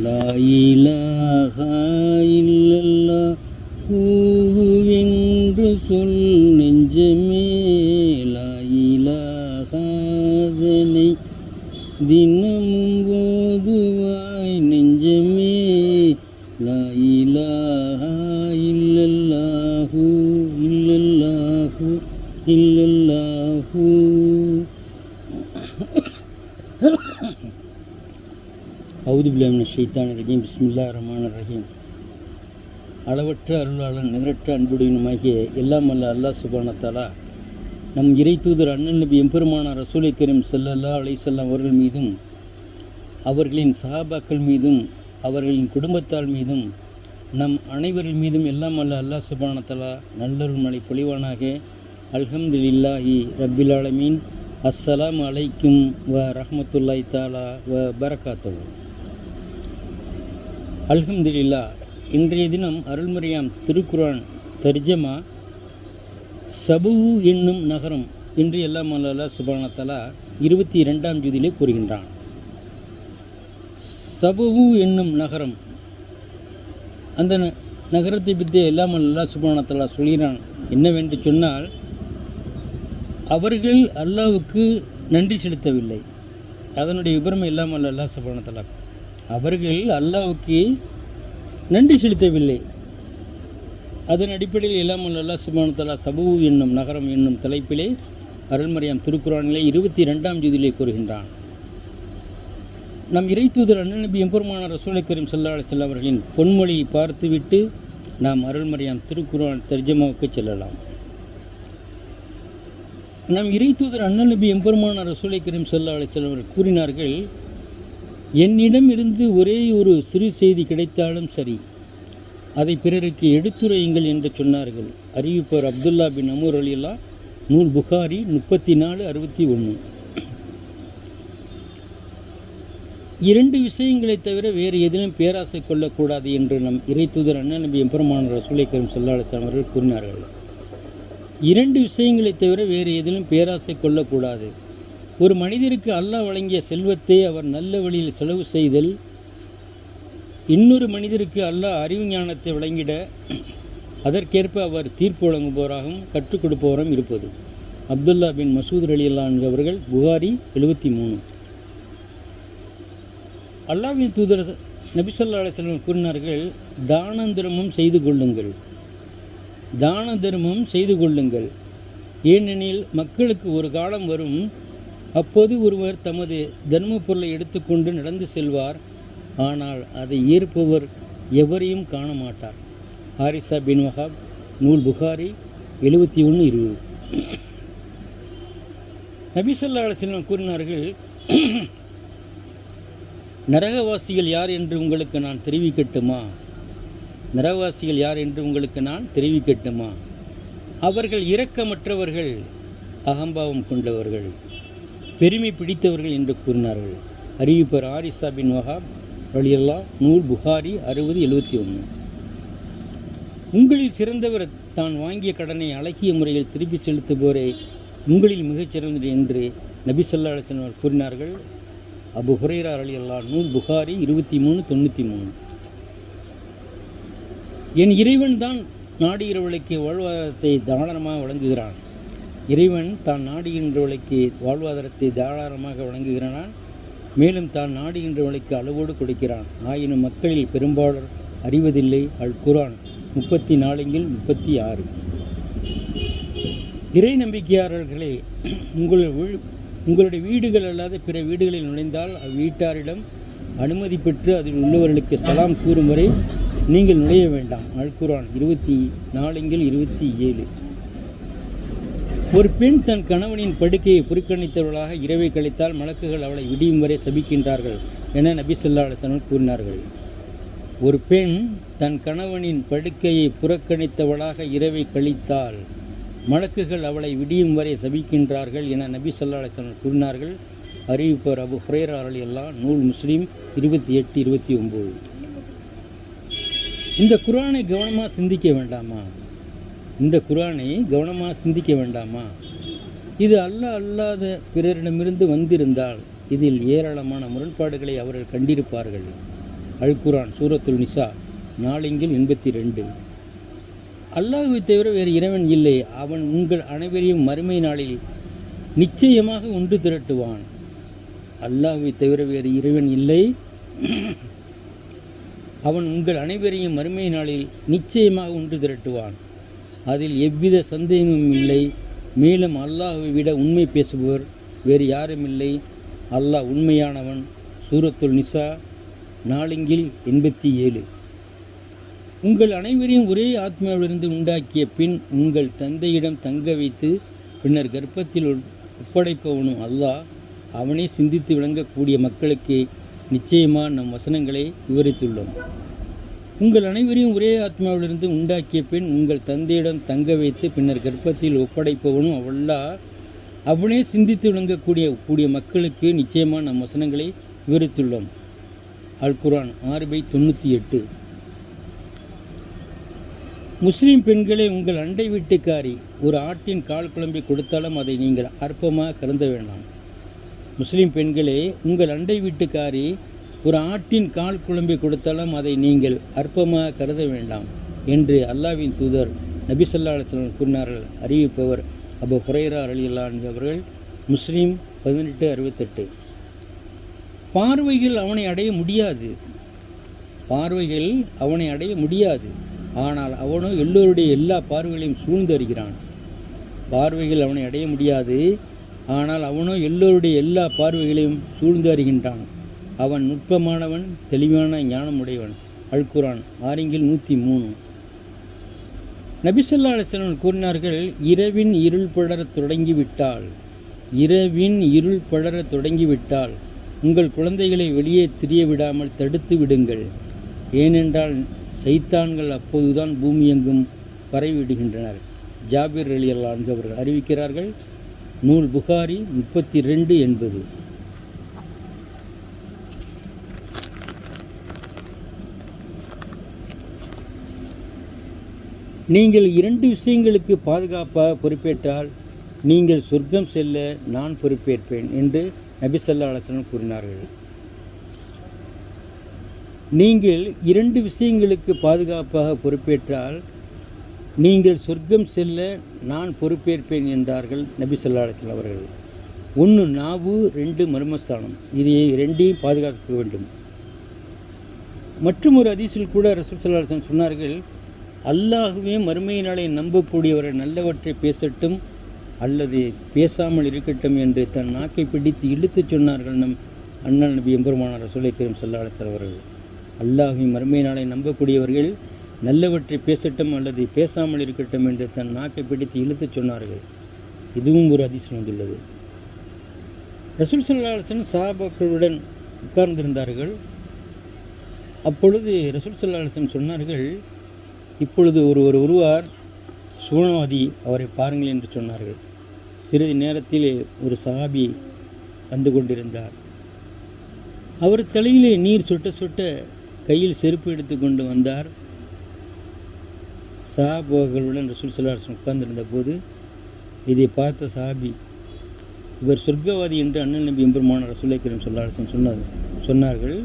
லா இலாஹா இல்லல்லாஹு என்று சொல் நெஞ்சமே, லா இலாஹாதனை தினமும் போதுவாய் நெஞ்சமே, லா இலாஹா இல்லல்லாஹு இல்லல்லாஹு இல்லல்லாஹு. அவுது பில்லாஹி மினஷ் ஷைத்தானிர் ரஜீம். பிஸ்மில்லாஹிர் ரஹ்மானிர் ரஹீம். அளவற்ற அருளாளன் நிகரற்ற அன்புடையனுமாகிய எல்லாம் அல்ல அல்லாஹ் சுப்ஹானஹு வ தஆலா நம் இறை தூதர் அண்ணன் நபி எம்பெருமானார் ரசூலை கரீம் ஸல்லல்லாஹு அலைஹி வஸல்லம் அவர்கள் மீதும் அவர்களின் சஹாபாக்கள் மீதும் அவர்களின் குடும்பத்தார் மீதும் நம் அனைவரின் மீதும் எல்லாம் அல்ல அல்லாஹ் சுப்ஹானஹு வ தஆலா நல்லருள் மழை பொழிவானாக. அல்ஹம்துலில்லாஹி ரப்பில் ஆலமீன். அஸ்ஸலாமு அலைக்கும் வ ரஹ்மத்துல்லாஹி தஆலா வ பரகாத்துஹு. அல்ஹம்துலில்லாஹ். இன்றைய தினம் அருள்மறையாம் திருக்குர்ஆன் தர்ஜமா சபூ என்னும் நகரம் என்று எல்லாம் அல்லாஹ் சுப்ஹானஹு வ தஆலா 22ஆம் ஜுதிலே கூறுகின்றான். சபூ என்னும் நகரம், அந்த நகரத்தை பற்றி எல்லாம் அல்லாஹ் சுப்ஹானஹு வ தஆலா சொல்கிறான். என்னவென்று சொன்னால், அவர்கள் அல்லாஹ்வுக்கு நன்றி செலுத்தவில்லை. அதனுடைய விபரம் எல்லாம் அல்லாஹ் சுப்ஹானஹு வ தஆலா அவர்கள் அல்லாஹ்வுக்கு நன்றி செலுத்தவில்லை. அதன் அடிப்படையில் எல்லாம் அல்லாஹ் சுப்ஹானஹு வ தஆலா சபூ என்னும் நகரம் என்னும் தலைப்பிலே அருள்மறையாம் திருக்குர்ஆனிலே 22ஆம் ஜுதிலே கூறுகின்றான். நம் இறை தூதர் அண்ணன் நபி எம்பெருமானார் ரசூலை கரீம் ஸல்லல்லாஹு அலைஹி வஸல்லம் அவர்களின் பொன்மொழியை பார்த்துவிட்டு நாம் அருள்மறையாம் திருக்குர்ஆன் தர்ஜமாவுக்கு செல்லலாம். நம் இறை தூதர் அண்ணன் நபி எம்பெருமானார் ரசூலை கரீம் ஸல்லல்லாஹு அலைஹி வஸல்லம் அவர்கள் கூறினார்கள், என்னிடம் இருந்து ஒரே ஒரு சிறு செய்தி கிடைத்தாலும் சரி, அதை பிறருக்கு எடுத்துரையுங்கள் என்று சொன்னார்கள். அறிவிப்பவர் அப்துல்லா பின் அமூர் ரலியல்லாஹு, நூல் புகாரி 3461. இரண்டு விஷயங்களை தவிர வேறு எதிலும் பேராசை கொள்ளக்கூடாது என்று நம் இறை தூதர் அண்ணன் நபி எம்பெருமானார் ரசூலை கரீம் ஸல்லல்லாஹு அலைஹி வஸல்லம் அவர்கள் கூறினார்கள். இரண்டு விஷயங்களை தவிர வேறு எதிலும் பேராசை கொள்ளக்கூடாது. ஒரு மனிதருக்கு அல்லாஹ் வழங்கிய செல்வத்தை அவர் நல்ல வழியில் செலவு செய்தல், இன்னொரு மனிதருக்கு அல்லாஹ் அறிவு ஞானத்தை வழங்கிட அதற்கேற்ப அவர் தீர்ப்பு வழங்குபவராகவும் கற்றுக் கொடுப்பவரும் இருப்பது. அப்துல்லா பின் மசூத் ரலியல்லாஹு அன்ஹு அவர்கள், புகாரி 73. அல்லாஹ்வின் தூதர் நபி ஸல்லல்லாஹு அலைஹி வஸல்லம் கூறினார்கள், தான தர்மம் செய்து கொள்ளுங்கள், தான தர்மம் செய்து கொள்ளுங்கள். ஏனெனில் மக்களுக்கு ஒரு காலம் வரும், அப்போது ஒருவர் தமது தர்ம பொருளை எடுத்துக்கொண்டு நடந்து செல்வார், ஆனால் அதை ஏற்பவர் எவரையும் காண மாட்டார். ஹாரிசா பின் வஹாப், நூல் புகாரி 71-20. நபி ஸல்லல்லாஹு அலைஹி வஸல்லம் கூறினார்கள், நரகவாசிகள் யார் என்று உங்களுக்கு நான் தெரிவிக்கட்டுமா? நரகவாசிகள் யார் என்று உங்களுக்கு நான் தெரிவிக்கட்டுமா? அவர்கள் இரக்கமற்றவர்கள், அகம்பாவம் கொண்டவர்கள், பெருமை பிடித்தவர்கள் என்று கூறினார்கள். அறிவிப்பர் ஹாரிசா பின் வஹாப் ரலியல்லாஹு, நூல் புகாரி 60-71. உங்களில் சிறந்தவர் தான் வாங்கிய கடனை அழகிய முறையில் திருப்பிச் செலுத்துபவரே உங்களில் மிகச்சிறந்தது என்று நபி ஸல்லல்லாஹு அலைஹி வஸல்லம் கூறினார்கள். அபு ஹுரைரா ரலியல்லாஹு, நூல் புகாரி 23-93. என் இறைவன் தான் நாடுகிறவர்களுக்கு வாழ்வாதாரத்தை தாராளமாக வழங்குகிறான். இறைவன் தான் நாடுகின்றவர்களுக்கு வாழ்வாதாரத்தை தாராளமாக வழங்குகிறான். மேலும் தான் நாடுகின்றவர்களுக்கு அளவோடு கொடுக்கிறான். ஆயினும் மக்களில் பெரும்பாலோர் அறிவதில்லை. அல் குர்ஆன் 34-36. இறை நம்பிக்கையாளர்களே, உங்களுடைய வீடுகள் அல்லாத பிற வீடுகளில் நுழைந்தால் அவ்வீட்டாரிடம் அனுமதி பெற்று அதில் உள்ளவர்களுக்கு சலாம் கூறும் வரை நீங்கள் நுழைய வேண்டாம். அல் குர்ஆன் 24-27. ஒரு பெண் தன் கணவனின் படுக்கையை புறக்கணித்தவர்களாக இரவை கழித்தால் மலக்குகள் அவளை விடியும் வரை சபிக்கின்றார்கள் என நபி ஸல்லல்லாஹு அலைஹி வஸல்லம் கூறினார்கள். ஒரு பெண் தன் கணவனின் படுக்கையை புறக்கணித்தவளாக இரவை கழித்தால் மலக்குகள் அவளை விடியும் வரை சபிக்கின்றார்கள் என நபி ஸல்லல்லாஹு அலைஹி வஸல்லம் கூறினார்கள். அறிவிப்பவர் அபு ஹுரைரா ரலியல்லாஹு, நூல் முஸ்லிம் 28-29. இந்த குர்ஆனை கவனமாக சிந்திக்க வேண்டாமா? இந்த குர்ஆனை கவனமாக சிந்திக்க வேண்டாமா? இது அல்லாஹ் அல்லாத பிறரிடமிருந்து வந்திருந்தால் இதில் ஏராளமான முரண்பாடுகளை அவர்கள் கண்டிருப்பார்கள். அல் குர்ஆன் சூரத்துல் நிசா 4:82. அல்லாஹ்வை தவிர வேறு இறைவன் இல்லை, அவன் உங்கள் அனைவரையும் மறுமை நாளில் நிச்சயமாக ஒன்று திரட்டுவான். அல்லாஹ்வை தவிர வேறு இறைவன் இல்லை, அவன் உங்கள் அனைவரையும் மறுமை நாளில் நிச்சயமாக ஒன்று திரட்டுவான். அதில் எவ்வித சந்தேகமும் இல்லை. மேலும் அல்லாஹ்வை விட உண்மை பேசுபவர் வேறு யாரும் இல்லை. அல்லாஹ் உண்மையானவன். சூரத்துல் நிசா 4:87. உங்கள் அனைவரையும் ஒரே ஆத்மாவிலிருந்து உண்டாக்கிய பின் உங்கள் தந்தையிடம் தங்க வைத்து பின்னர் கர்ப்பத்தில் ஒப்படைப்பவனும் அல்லாஹ். அவனே சிந்தித்து விளங்கக்கூடிய மக்களுக்கு நிச்சயமாக நம் வசனங்களை விவரித்துள்ளோம். உங்கள் அனைவரையும் ஒரே ஆத்மாவிலிருந்து உண்டாக்கிய பின் உங்கள் தந்தையிடம் தங்க வைத்து பின்னர் கர்ப்பத்தில் ஒப்படைப்பவனும் அல்லாஹ். அவனே சிந்தித்து விளங்கக்கூடிய மக்களுக்கு நிச்சயமாக நம் வசனங்களை விவரித்துள்ளோம். அல் குர்ஆன் 6:98. முஸ்லீம் பெண்களே, உங்கள் அண்டை வீட்டுக்காரி ஒரு ஆட்டின் கால் குழம்பை கொடுத்தாலும் அதை நீங்கள் அற்பமாக கருத வேண்டாம். முஸ்லீம் பெண்களே, உங்கள் அண்டை வீட்டுக்காரி ஒரு ஆட்டின் கால் குழம்பை கொடுத்தாலும் அதை நீங்கள் அற்பமாக கருத வேண்டாம் என்று அல்லாஹ்வின் தூதர் நபி ஸல்லல்லாஹு அலைஹி வஸல்லம் கூறினார்கள். அறிவிப்பவர் அபூ ஹுரைரா ரலியல்லாஹு அன்ஹு அவர்கள். முஸ்லீம் 18:68. பார்வைகள் அவனை அடைய முடியாது, பார்வைகள் அவனை அடைய முடியாது, ஆனால் அவனோ எல்லோருடைய எல்லா பார்வைகளையும் சூழ்ந்து அறிகிறான். பார்வைகள் அவனை அடைய முடியாது, ஆனால் அவனோ எல்லோருடைய எல்லா பார்வைகளையும் சூழ்ந்து அறிகின்றான். அவன் நுட்பமானவன், தெளிவான ஞானமுடையவன். அல் குர்ஆன் 6:103. நபி ஸல்லல்லாஹு அலைஹி வஸல்லம் கூறினார்கள், இரவின் இருள் படர தொடங்கிவிட்டால் உங்கள் குழந்தைகளை வெளியே திரிய விடாமல் தடுத்து விடுங்கள். ஏனென்றால் சைத்தான்கள் அப்போதுதான் பூமியெங்கும் பரவிவிடுகின்றனர். ஜாபிர் ரலியல்லாஹு அன்ஹு அவர்கள் அறிவிக்கிறார்கள். நூல் புகாரி 32:80. நீங்கள் 2 விஷயங்களுக்கு பாதுகாப்பாக பொறுப்பேற்றால் நீங்கள் சொர்க்கம் செல்ல நான் பொறுப்பேற்பேன் என்று நபி ஸல்லல்லாஹு அலைஹி வஸல்லம் கூறினார்கள். நீங்கள் 2 விஷயங்களுக்கு பாதுகாப்பாக பொறுப்பேற்றால் நீங்கள் சொர்க்கம் செல்ல நான் பொறுப்பேற்பேன் என்றார்கள் நபி ஸல்லல்லாஹு அலைஹி வஸல்லம் அவர்கள். 1 நாவு, 2 மர்மஸ்தானம். இதை 2ஐயும் பாதுகாக்க வேண்டும். மற்றும் ஒரு ஹதீஸில் கூட ரசூல் ஸல்லல்லாஹு அலைஹி வஸல்லம் சொன்னார்கள், அல்லாஹ்வே மறுமை நாளை நம்பக்கூடியவரை நல்லவற்றை பேசட்டும் அல்லது பேசாமல் இருக்கட்டும் என்று தன் நாக்கை பிடித்து இழுத்துச் சொன்னார்கள் நம் அண்ணல் நபி எம்பெருமானார் ரசூலை கரீம் ஸல்லல்லாஹு அலைஹி வஸல்லம் அவர்கள். அல்லாஹ்வின் மறுமை நாளை நம்பக்கூடியவர்கள் நல்லவற்றை பேசட்டும் அல்லது பேசாமல் இருக்கட்டும் என்று தன் நாக்கை பிடித்து இழுத்துச் சொன்னார்கள். இதுவும் ஒரு ஹதீஸில் வந்துள்ளது. ரசூல் ஸல்லல்லாஹு அலைஹி வஸல்லம் சஹாபாக்களுடன் உட்கார்ந்திருந்தார்கள். அப்பொழுது ரசூல் ஸல்லல்லாஹு அலைஹி வஸல்லம் சொன்னார்கள், இப்பொழுது ஒருவர் வருவார், சுவனவாதி, அவரை பாருங்கள் என்று சொன்னார்கள். சிறிது நேரத்தில் ஒரு சஹாபி வந்து கொண்டிருந்தார். அவர் தலையிலே நீர் சொட்ட சொட்ட கையில் செருப்பு எடுத்து கொண்டு வந்தார். சஹாபாக்களுடன் ரசூல் ஸல்லல்லாஹு அலைஹி வஸல்லம் உட்கார்ந்திருந்த போது இதை பார்த்த சஹாபி, இவர் சொர்க்கவாதி என்று அண்ணல் நபி எம்பெருமானார் ரசூலை கரீம் ஸல்லல்லாஹு அலைஹி வஸல்லம் சொன்னார்கள்.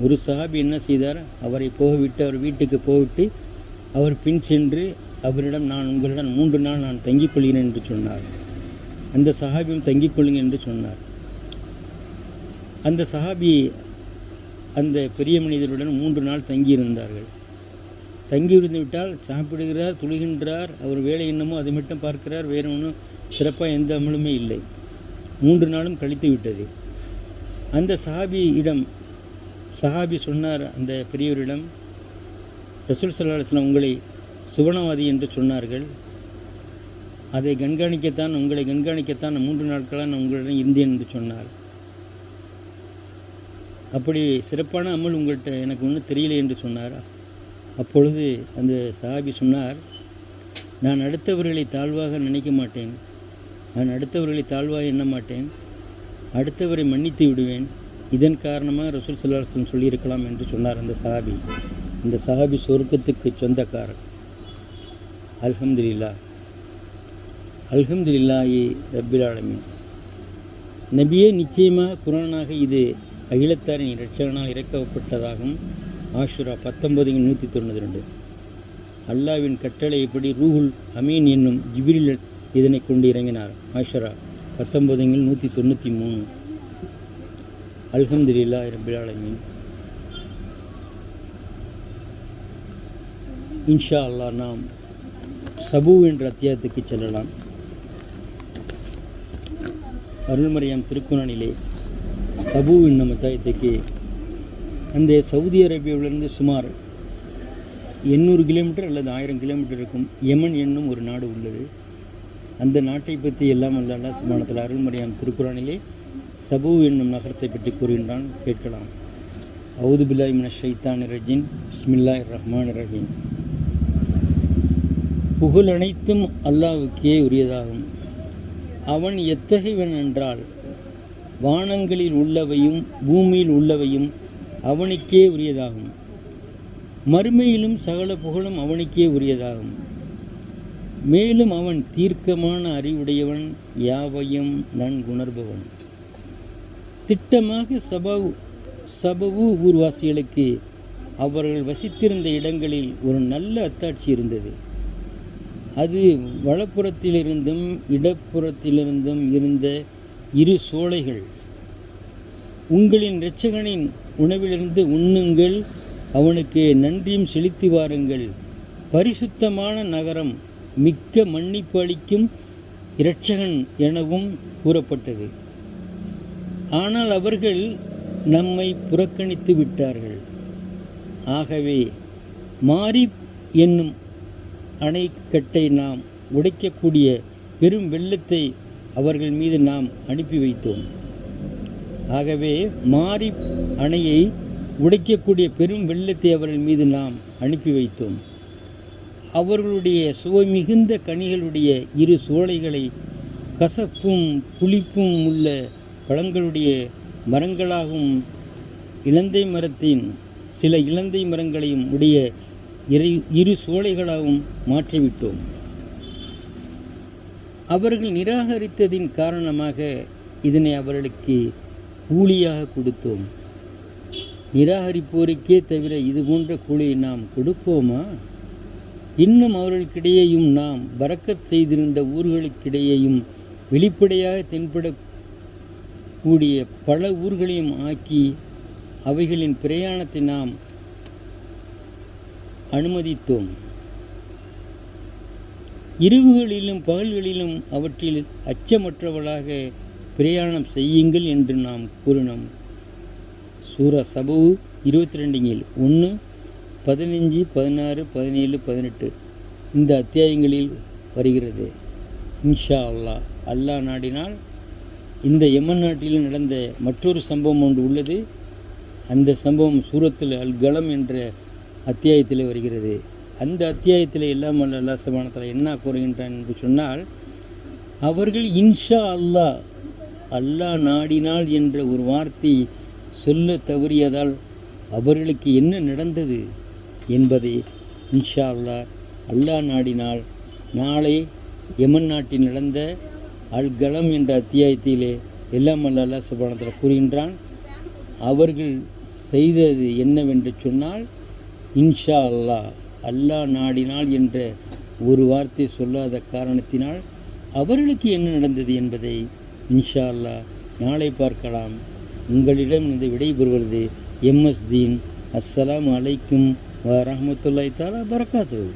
ஒரு சஹாபி என்ன செய்தார், அவரை போகவிட்டு அவர் வீட்டுக்கு போய்விட்டு அவர் பின் சென்று அவரிடம், நான் உங்களிடம் 3 நாள் நான் தங்கிக் கொள்கிறேன் என்று சொன்னார். அந்த சஹாபியும் தங்கிக் கொள்ளுங்க என்று சொன்னார். அந்த சஹாபி அந்த பெரிய மனிதருடன் 3 நாள் தங்கியிருந்தார்கள். தங்கியிருந்து விட்டால் சாப்பிடுகிறார், துளுகின்றார், அவர் வேலை என்னமோ அதை மட்டும் பார்க்கிறார், வேறு ஒன்றும் சிறப்பாக எந்த அமலுமே இல்லை. 3 நாளும் கழித்து விட்டது. அந்த சஹாபி சொன்னார் அந்த பெரியவரிடம், ரசூல் ஸல்லல்லாஹு அலைஹி வஸல்லம் உங்களை சுவனவாதி என்று சொன்னார்கள், அதை கண்காணிக்கத்தான், உங்களை கண்காணிக்கத்தான் 3 நாட்களாக நான் உங்களிடம் இருந்தேன் என்று சொன்னார். அப்படி சிறப்பான அமல் உங்கள்கிட்ட எனக்கு ஒன்றும் தெரியலை என்று சொன்னார். அப்பொழுது அந்த சஹாபி சொன்னார், நான் அடுத்தவர்களை தாழ்வாக நினைக்க மாட்டேன், நான் அடுத்தவர்களை தாழ்வாக எண்ண மாட்டேன், அடுத்தவரை மன்னித்து விடுவேன். இதன் காரணமாக ரசூல் ஸல்லல்லாஹு அலைஹி வஸல்லம் சொல்லியிருக்கலாம் என்று சொன்னார் அந்த சஹாபி. இந்த சஹாபி சொர்க்கத்துக்கு சொந்தக்காரர். அல்ஹம்துலில்லாஹ், அல்ஹம்துலில்லாஹி ரப்பில் ஆலமீன். நபியே, நிச்சயமாக குர்ஆனாக இது அகிலத்தாரின் இரட்சகனால் இறக்கப்பட்டதாகும். ஆஷுரா 19:192. அல்லாவின் கட்டளைப்படி ரூஹுல் அமீன் என்னும் ஜிப்ரீல் இதனை கொண்டு இறங்கினார். ஆஷுரா 19:193. அல்ஹம்துலில்லாஹி ரப்பில் ஆலமீன். இன்ஷா அல்லாஹ் நாம் சபூ என்ற அத்தியாயத்துக்கு செல்லலாம். அருள்மறையாம் திருக்குறானிலே சபூ என்னும் அத்தியாயத்துக்கு அந்த சவுதி அரேபியாவிலிருந்து சுமார் 800 கிலோமீட்டர் அல்லது 1000 கிலோமீட்டர் இருக்கும் யமன் என்னும் ஒரு நாடு உள்ளது. அந்த நாட்டை பற்றி எல்லாம் அல்லாஹ் சுப்ஹானஹு வ தஆலா அருள்மறையாம் திருக்குறானிலே சபூ என்னும் நகரத்தை பற்றி கூறுகின்றான். கேட்கலாம். அவுது பில்லாஹி மினஷ் ஷைத்தானிர் ரஜீம். பிஸ்மில்லாஹிர் ரஹ்மானிர் ரஹீம். புகழ் அனைத்தும் அல்லாஹ்வுக்கே உரியதாகும். அவன் எத்தகையவன் என்றால் வானங்களில் உள்ளவையும் பூமியில் உள்ளவையும் அவனுக்கே உரியதாகும். மறுமையிலும் சகல புகழும் அவனுக்கே உரியதாகும். மேலும் அவன் தீர்க்கமான அறிவுடையவன், யாவையும் நன்குணர்பவன். திட்டமாக சபவு ஊர்வாசிகளுக்கு அவர்கள் வசித்திருந்த இடங்களில் ஒரு நல்ல அத்தாட்சி இருந்தது. அது வலப்புறத்திலிருந்தும் இடப்புறத்திலிருந்தும் இருந்த 2 சோலைகள். உங்களின் இரட்சகனின் உணவிலிருந்து உண்ணுங்கள், அவனுக்கு நன்றியும் செலுத்தி வாருங்கள். பரிசுத்தமான நகரம், மிக்க மன்னிப்பு அளிக்கும் இரட்சகன் எனவும் கூறப்பட்டது. ஆனால் அவர்கள் நம்மை புறக்கணித்து விட்டார்கள். ஆகவே மாரிப் என்னும் அணைக்கட்டை நாம் உடைக்கக்கூடிய பெரும் வெள்ளத்தை அவர்கள் மீது நாம் அனுப்பி வைத்தோம். ஆகவே மாரிப் அணையை உடைக்கக்கூடிய பெரும் வெள்ளத்தை அவர்கள் மீது நாம் அனுப்பி வைத்தோம். அவர்களுடைய சுவை மிகுந்த கனிகளுடைய 2 சோலைகளை கசப்பும் புளிப்பும் உள்ள பழங்களுடைய மரங்களாகவும் இலந்தை மரத்தின் சில இலந்தை மரங்களையும் உடைய 2 சோலைகளாகவும் மாற்றிவிட்டோம். அவர்கள் நிராகரித்ததின் காரணமாக இதனை அவர்களுக்கு கூலியாக கொடுத்தோம். நிராகரிப்போருக்கே தவிர இது போன்ற கூலியை நாம் கொடுப்போமா? இன்னும் அவர்களுக்கிடையேயும் நாம் பரக்கத் செய்திருந்த ஊர்களுக்கிடையேயும் வெளிப்படையாக தென்படக்கூடிய பல ஊர்களையும் ஆக்கி அவைகளின் பிரயாணத்தை நாம் அனுமதித்தோம். இரவுகளிலும் பகல்களிலும் அவற்றில் அச்சமற்றவர்களாக பிரயாணம் செய்யுங்கள் என்று நாம் கூறினோம். சூரா சபூ 22 1, 15, 16, 17, 18 இந்த அத்தியாயங்களில் வருகிறது. இன்ஷா அல்லாஹ் அல்லாஹ் நாடினால் இந்த யமன் நாட்டில் நடந்த மற்றொரு சம்பவம் ஒன்று உள்ளது. அந்த சம்பவம் சூரத்துல் அல்-கலம் என்ற அத்தியாயத்தில் வருகிறது. அந்த அத்தியாயத்தில் எல்லாம் அல்லாஹ் சுப்ஹானஹு வ தஆலா என்ன கூறுகின்றான் என்று சொன்னால், அவர்கள் இன்ஷா அல்லாஹ் அல்லாஹ் நாடினால் என்ற ஒரு வார்த்தை சொல்ல தவறியதால் அவர்களுக்கு என்ன நடந்தது என்பதை இன்ஷா அல்லாஹ் அல்லாஹ் நாடினால் நாளை யமன் நாட்டில் நடந்த அல்-கலம் என்ற அத்தியாயத்திலே எல்லாம் அல்லாஹ் சுப்ஹானஹு வ தஆலா கூறுகின்றான். அவர்கள் செய்தது என்னவென்று சொன்னால், இன்ஷா அல்லாஹ் அல்லாஹ் நாடினால் என்ற ஒரு வார்த்தை சொல்லாத காரணத்தினால் அவர்களுக்கு என்ன நடந்தது என்பதை இன்ஷா அல்லாஹ் நாளை பார்க்கலாம். உங்களிடம் இந்த விடைபெறுவது எம்எஸ் தீன். அஸ்ஸலாமு அலைக்கும் வ ரஹ்மத்துல்லாஹி தஆலா பரகாத்துஹு.